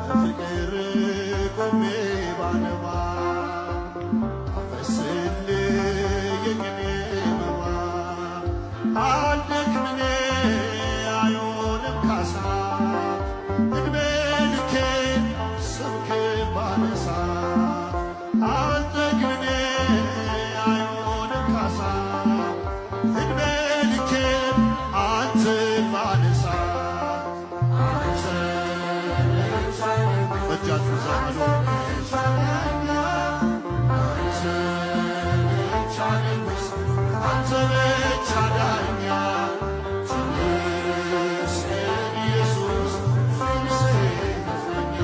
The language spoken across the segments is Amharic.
በፍቅር ቆሜ ባነባ አፈስል የቅኔ መባ አልደክምኔ አይሆንም ካሳ እድሜ ልኬን ስምክን ባነሳ አልጠግብኔ አይሆንም ካሳ እድሜ ልኬን አንተን ባነሳ በእጃችሁ ዘመዶ አንተ ብቻ ዳኛ ተመስገን ኢየሱስ ተመስገን እረኛ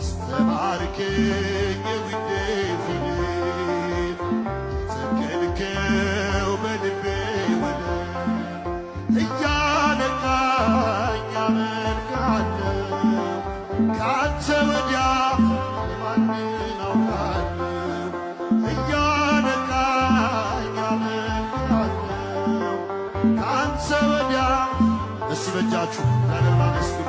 አስተማርከኝ የውዴ ፍቅር ተከልከው በልቤ ወለል እያነቃኝ አመልክሃለሁ ከአንተ ወዲያ ማንን አውቃለሁ እያነቃኝ አመልክሃለሁ ከአንተ ወዲያ እስቲ በእጃችሁ ያለና መስግኑ